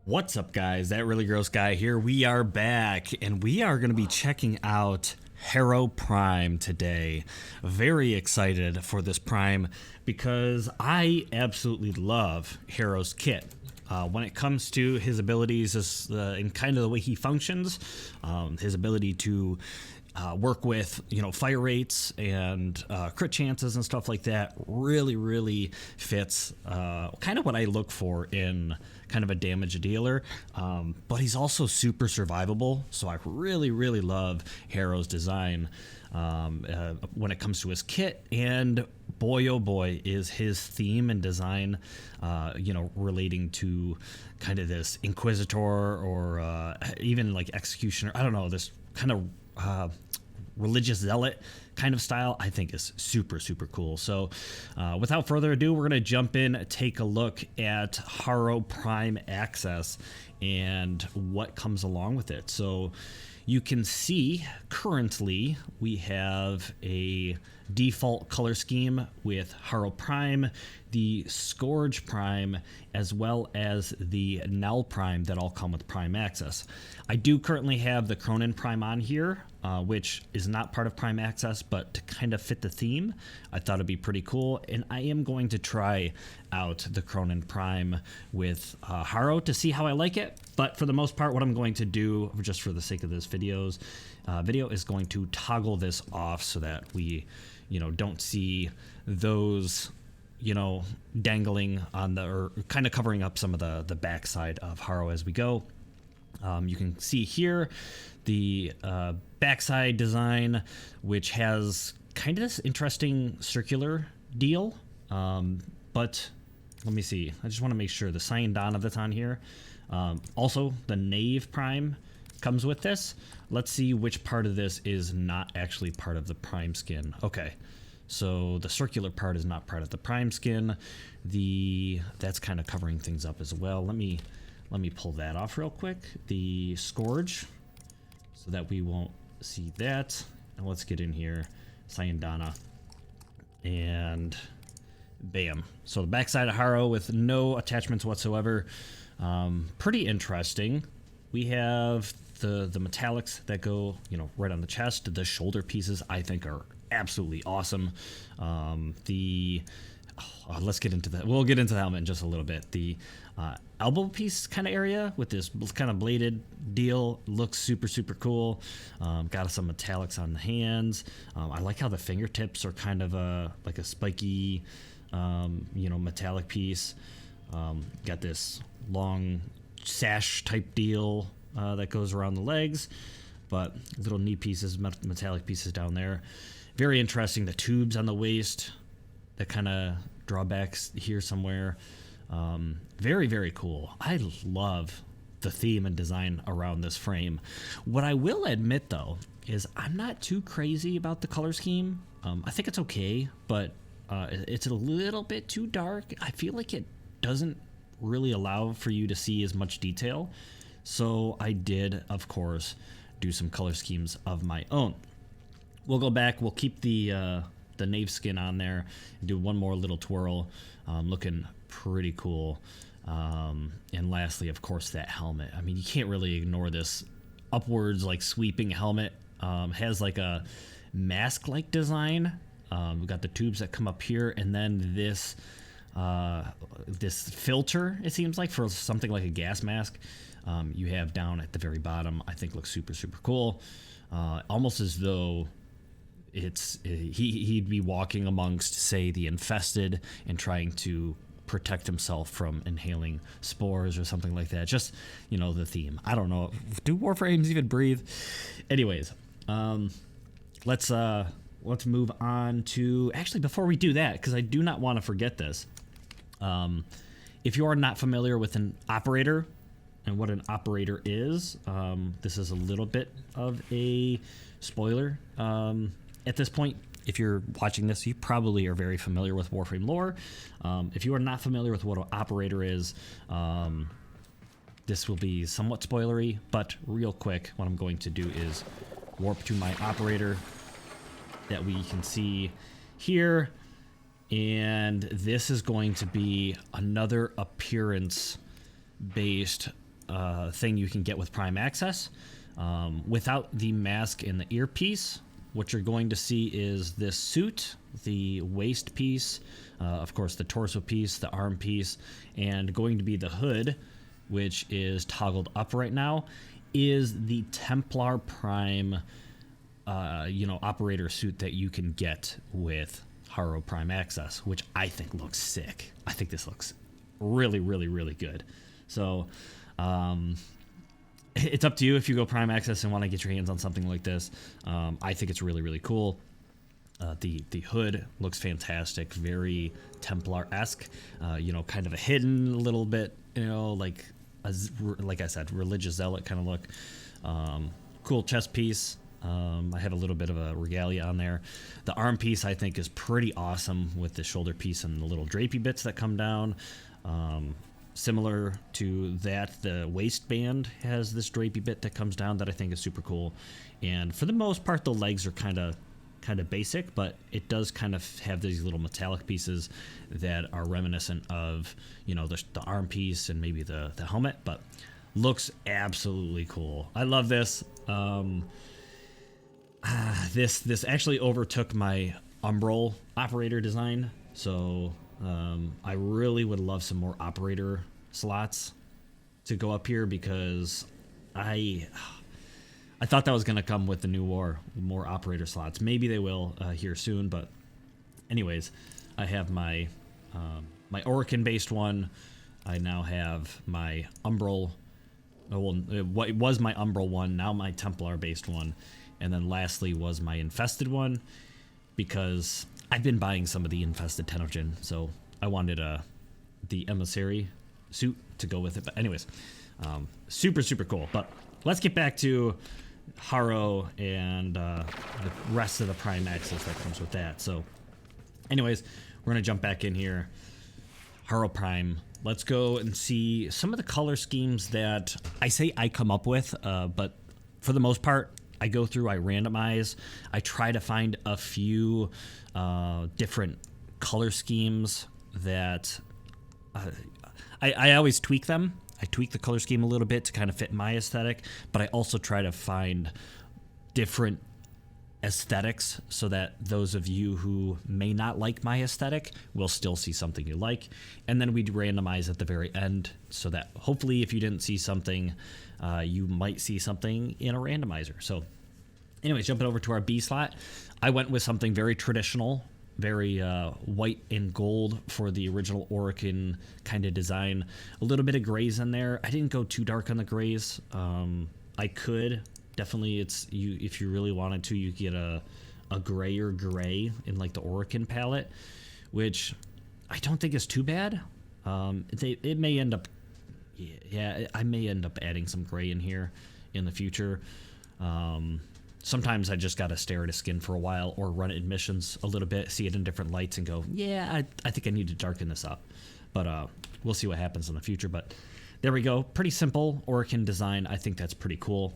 What's up, guys? That really gross guy here. We are back, and we are going to be checking out Harrow Prime today. Very excited for this Prime because I absolutely love Harrow's kit. When it comes to his abilities and kind of the way he functions, his ability to work with fire rates and crit chances and stuff like that really fits kind of what I look for in kind of a damage dealer, but he's also super survivable, so I really love Harrow's design when it comes to his kit. And boy oh boy is his theme and design relating to kind of this Inquisitor or even like Executioner, I don't know, this kind of religious zealot kind of style, I think is super cool. So without further ado, we're going to jump in, take a look at Harrow Prime Access and what comes along with it. So you can see currently we have a default color scheme with Harrow Prime, the Scourge Prime, as well as the Null Prime that all come with Prime Access. I do currently have the Cronin Prime on here, which is not part of Prime Access, but to kind of fit the theme, I thought it'd be pretty cool. And I am going to try out the Cronin Prime with Harrow to see how I like it. But for the most part, what I'm going to do, just for the sake of this video, is going to toggle this off so that we, don't see those, dangling on or kind of covering up some of the backside of Harrow as we go. You can see here the backside design, which has kind of this interesting circular deal. But let me see. I just want to make sure the Syandana that's on here. Also, the Knave Prime comes with this. Let's see which part of this is not actually part of the Prime skin. Okay, so the circular part is not part of the Prime skin. That's kind of covering things up as well. Let me pull that off real quick. The Scourge, so that we won't see that. And let's get in here, Syandana, and bam. So the backside of Harrow with no attachments whatsoever. Pretty interesting. We have the metallics that go, right on the chest. The shoulder pieces I think are absolutely awesome. Let's get into that. We'll get into the helmet in just a little bit. The elbow piece kind of area with this kind of bladed deal looks super cool. Got some metallics on the hands. I like how the fingertips are kind of like a spiky, metallic piece. Got this long sash type deal that goes around the legs, but little knee pieces, metallic pieces down there. Very interesting. The tubes on the waist that kind of drawbacks here somewhere. Very cool. I love the theme and design around this frame. What I will admit though is I'm not too crazy about the color scheme. I think it's okay, but it's a little bit too dark. I feel like it doesn't really allow for you to see as much detail. So I did, of course, do some color schemes of my own. We'll go back. We'll keep the Knave skin on there and do one more little twirl. Looking pretty cool. And lastly, of course, that helmet. I mean, you can't really ignore this upwards like sweeping helmet. Has like a mask-like design. We've got the tubes that come up here, and then this filter, it seems like, for something like a gas mask. You have down at the very bottom. I think looks super cool. Almost as though he'd be walking amongst, say, the infested and trying to protect himself from inhaling spores or something like that. Just, the theme. I don't know. Do Warframes even breathe? Anyways, let's move on to, actually, before we do that, because I do not want to forget this. If you are not familiar with an operator and what an operator is, this is a little bit of a spoiler. At this point, if you're watching this, you probably are very familiar with Warframe lore. If you are not familiar with what an operator is, this will be somewhat spoilery, but real quick, what I'm going to do is warp to my operator that we can see here. And this is going to be another appearance based thing you can get with Prime Access. Without the mask and the earpiece, what you're going to see is this suit, the waist piece, of course the torso piece, the arm piece, and going to be the hood, which is toggled up right now, is the Templar Prime operator suit that you can get with Harrow Prime Access, which I think looks sick. I think this looks really, really, really good. So it's up to you if you go Prime Access and want to get your hands on something like this. I think it's really, really cool. The hood looks fantastic, very Templar-esque, kind of a hidden little bit, like I said, religious zealot kind of look. Cool chest piece. I have a little bit of a regalia on there. The arm piece I think is pretty awesome with the shoulder piece and the little drapey bits that come down. Similar to that, the waistband has this drapey bit that comes down that I think is super cool. And for the most part, the legs are kind of basic, but it does kind of have these little metallic pieces that are reminiscent of, the arm piece and maybe the helmet, but looks absolutely cool. I love this. This actually overtook my Umbral operator design, so I really would love some more operator slots to go up here, because I thought that was going to come with the new war, more operator slots. Maybe they will here soon, but anyways, I have my my Orokin based one. I now have my Umbral, it was my Umbral one, now my Templar based one, and then lastly was my infested one, because I've been buying some of the infested Tenogen, so I wanted the emissary suit to go with it. But anyways, super, super cool. But let's get back to Harrow and the rest of the Prime Access that comes with that. So anyways, we're going to jump back in here. Harrow Prime. Let's go and see some of the color schemes that I come up with, but for the most part, I go through, I randomize, I try to find a few different color schemes that I always tweak them. I tweak the color scheme a little bit to kind of fit my aesthetic, but I also try to find different aesthetics so that those of you who may not like my aesthetic will still see something you like. And then we randomize at the very end so that hopefully if you didn't see something, you might see something in a randomizer. So anyways, jumping over to our B slot, I went with something very traditional, very white and gold for the original Orokin kind of design. A little bit of grays in there. I didn't go too dark on the grays. I could. Definitely, if you really wanted to, you get a grayer gray in like the Orokin palette, which I don't think is too bad. It may end up, I may end up adding some gray in here in the future. Sometimes I just gotta stare at a skin for a while or run admissions a little bit, see it in different lights, and go, I think I need to darken this up. But we'll see what happens in the future. But there we go. Pretty simple Orokin design. I think that's pretty cool.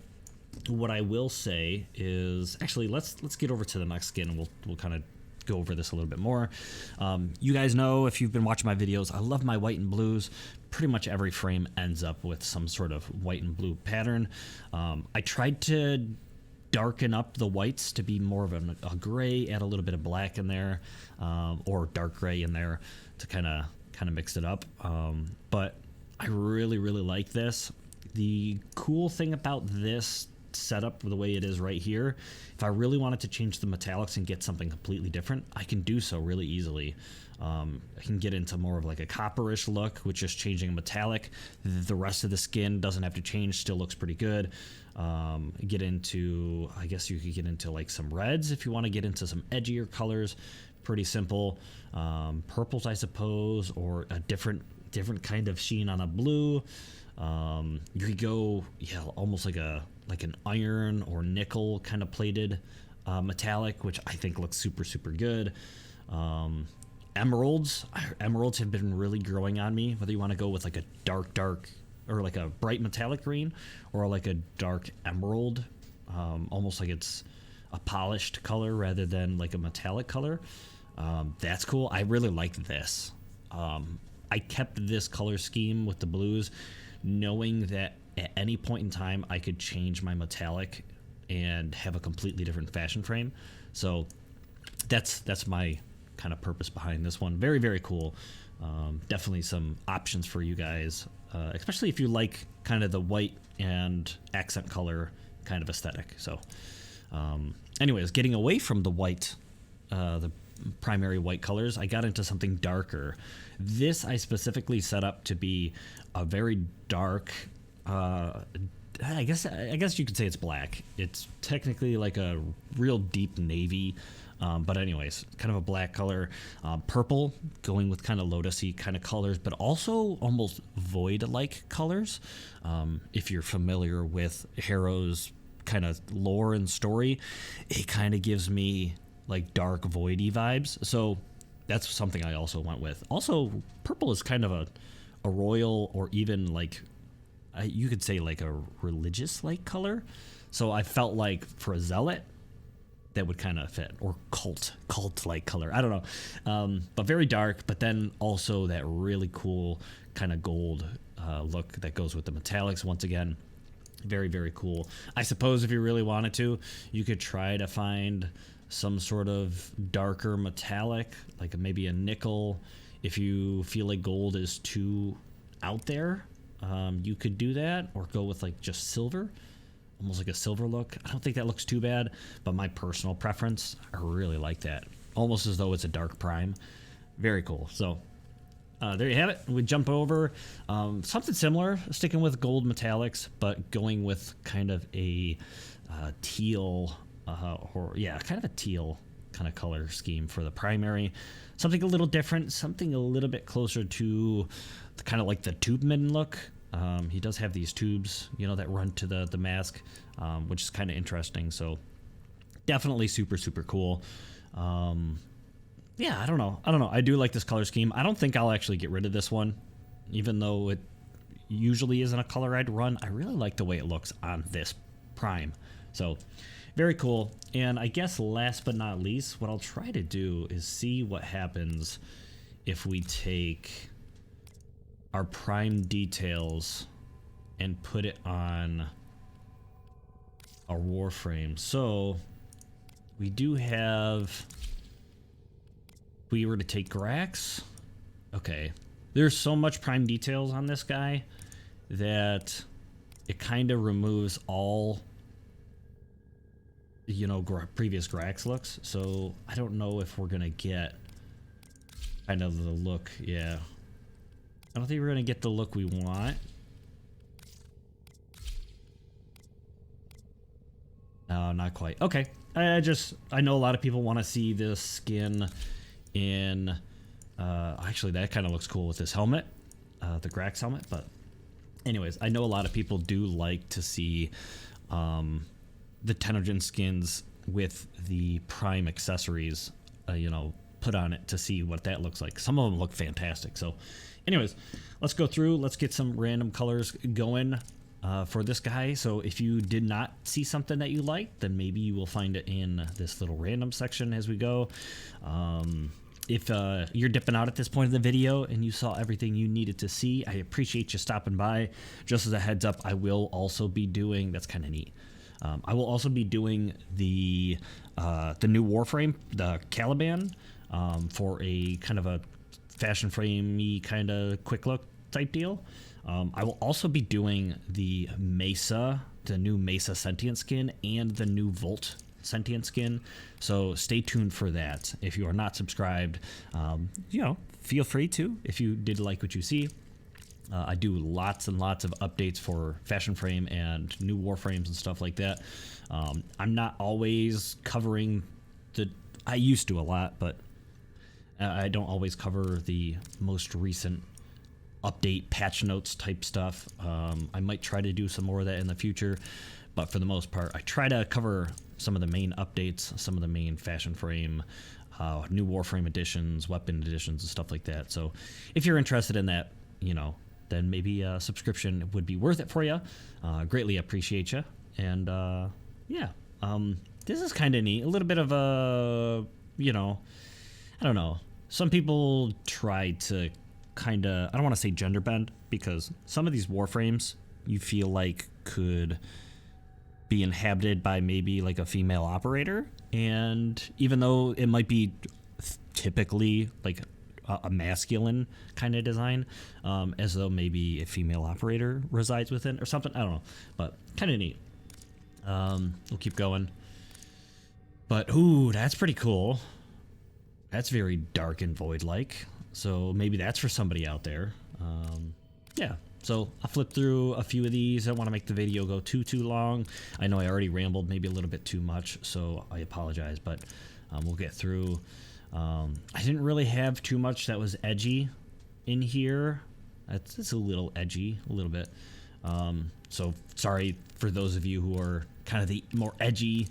What I will say is, actually, let's get over to the next skin, and we'll kind of go over this a little bit more. You guys know, if you've been watching my videos, I love my white and blues. Pretty much every frame ends up with some sort of white and blue pattern. I tried to darken up the whites to be more of a gray, add a little bit of black in there, or dark gray in there to kind of mix it up. But I really, really like this. The cool thing about this setup the way it is right here, if I really wanted to change the metallics and get something completely different, I can do so really easily. I can get into more of like a copperish look with just changing a metallic. The rest of the skin doesn't have to change, still looks pretty good. Get into, I guess you could get into like some reds if you want to get into some edgier colors. Pretty simple. Purples, I suppose, or a different kind of sheen on a blue. You could go, almost like an iron or nickel kind of plated metallic, which I think looks super, super good. Emeralds have been really growing on me, whether you want to go with like a dark or like a bright metallic green or like a dark emerald, almost like it's a polished color rather than like a metallic color. That's cool. I really like this. I kept this color scheme with the blues, knowing that at any point in time I could change my metallic and have a completely different fashion frame. So that's my kind of purpose behind this one. Very, very cool. Definitely some options for you guys, especially if you like kind of the white and accent color kind of aesthetic. So anyways, getting away from the white, the primary white colors, I got into something darker. This I specifically set up to be a very dark, I guess you could say it's black. It's technically like a real deep navy, but anyways, kind of a black color. Purple, going with kind of lotusy kind of colors, but also almost void-like colors. If you're familiar with Harrow's kind of lore and story, it kind of gives me like dark voidy vibes. So that's something I also went with. Also, purple is kind of a royal, or even like you could say like a religious like color. So I felt like for a zealot that would kind of fit, or cult like color. I don't know, but very dark. But then also that really cool kind of gold look that goes with the metallics. Once again, very, very cool. I suppose if you really wanted to, you could try to find some sort of darker metallic, like maybe a nickel. If you feel like gold is too out there, you could do that, or go with like just silver, almost like a silver look. I don't think that looks too bad, but my personal preference, I really like that, almost as though it's a dark prime. Very cool. So there you have it. We jump over something similar, sticking with gold metallics, but going with kind of a teal, kind of a teal kind of color scheme for the primary. Something a little different, something a little bit closer to kind of like the tubeman look. He does have these tubes, that run to the mask, which is kind of interesting. So definitely super, super cool. Yeah, I don't know. I do like this color scheme. I don't think I'll actually get rid of this one, even though it usually isn't a color I'd run. I really like the way it looks on this prime. So very cool. And I guess last but not least, what I'll try to do is see what happens if we take our prime details and put it on our Warframe. So we do have, if we were to take Grax, okay, there's so much prime details on this guy that it kind of removes all previous Grax looks. So I don't know if we're gonna get kind of the look. Yeah, I don't think we're gonna get the look we want. No, not quite. Okay, I know a lot of people want to see this skin in actually that kind of looks cool with this helmet, the Grax helmet. But anyways, I know a lot of people do like to see the Tenogen skins with the prime accessories, put on it, to see what that looks like. Some of them look fantastic. So anyways, let's go through. Let's get some random colors going for this guy. So if you did not see something that you like, then maybe you will find it in this little random section as we go. If you're dipping out at this point of the video and you saw everything you needed to see, I appreciate you stopping by. Just as a heads up, I will also be doing, that's kind of neat, I will also be doing the new Warframe, the Caliban, for a kind of a fashion framey kind of quick look type deal. I will also be doing the Mesa, the new Mesa sentient skin, and the new Volt sentient skin. So stay tuned for that. If you are not subscribed, feel free to, if you did like what you see. I do lots and lots of updates for Fashion Frame and new Warframes and stuff like that. I'm not always covering I used to a lot, but I don't always cover the most recent update patch notes type stuff. I might try to do some more of that in the future, but for the most part, I try to cover some of the main updates, some of the main Fashion Frame, new Warframe editions, weapon editions, and stuff like that. So if you're interested in that, then maybe a subscription would be worth it for you. Greatly appreciate you. And this is kind of neat. A little bit of a, I don't know. Some people try to kind of, I don't want to say gender bend, because some of these Warframes, you feel like could be inhabited by maybe like a female operator. And even though it might be typically like a masculine kind of design, as though maybe a female operator resides within or something. I don't know, but kind of neat. We'll keep going. But ooh, that's pretty cool. That's very dark and void-like. So maybe that's for somebody out there. Yeah. So I'll flip through a few of these. I don't want to make the video go too long. I know I already rambled maybe a little bit too much, so I apologize, but we'll get through. I didn't really have too much that was edgy in here. It's a little edgy, a little bit. So sorry for those of you who are kind of the more edgy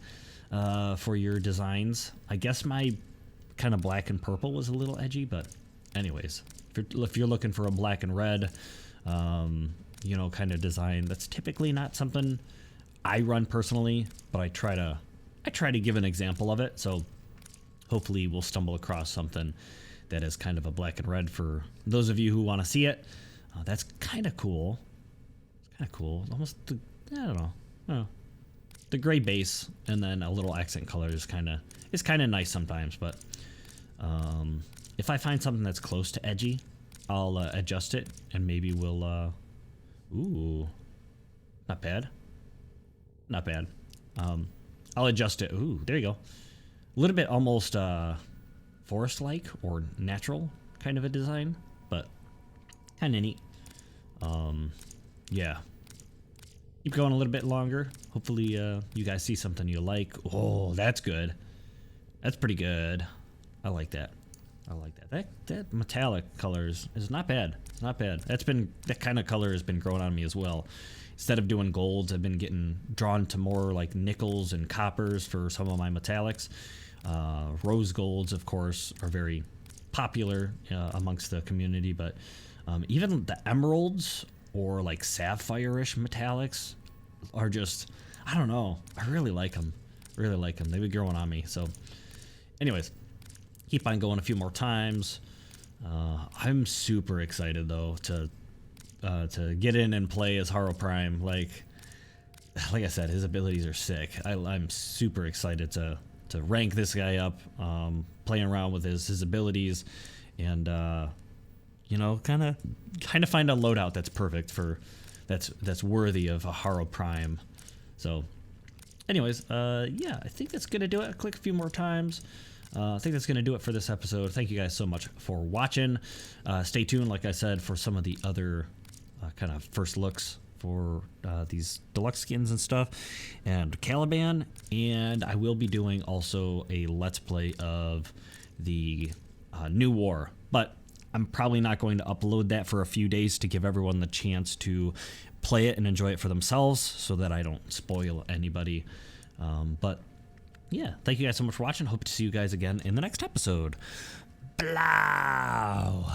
for your designs. I guess my kind of black and purple was a little edgy, but anyways, if you're looking for a black and red, you know, kind of design, that's typically not something I run personally, but I try to give an example of it. So hopefully we'll stumble across something that is kind of a black and red for those of you who want to see it. That's kind of cool. It's kind of cool. Almost, I don't know. The gray base and then a little accent color is kind of nice sometimes. But if I find something that's close to edgy, I'll adjust it and maybe we'll. Ooh, not bad. Not bad. I'll adjust it. Ooh, there you go. A little bit almost forest-like or natural kind of a design, but kind of neat. Yeah. Keep going a little bit longer. Hopefully you guys see something you like. Oh, that's good. That's pretty good. I like that. I like that. That metallic color is not bad. It's not bad. That kind of color has been growing on me as well. Instead of doing golds, I've been getting drawn to more like nickels and coppers for some of my metallics. Rose golds, of course, are very popular amongst the community, but even the emeralds or like sapphire-ish metallics are just, I don't know. I really like them. Really like them. They've been growing on me. So anyways, keep on going a few more times. I'm super excited though to get in and play as Harrow Prime. Like I said, his abilities are sick. I'm super excited to rank this guy up, playing around with his abilities, and you know, kind of find a loadout that's perfect for that's worthy of a Harrow Prime. So anyways, yeah, I think that's gonna do it. I'll click a few more times. I think that's going to do it for this episode. Thank you guys so much for watching. Stay tuned, like I said, for some of the other kind of first looks for these deluxe skins and stuff, and Caliban. And I will be doing also a Let's Play of the New War, but I'm probably not going to upload that for a few days to give everyone the chance to play it and enjoy it for themselves so that I don't spoil anybody. But yeah, thank you guys so much for watching. Hope to see you guys again in the next episode. Blow.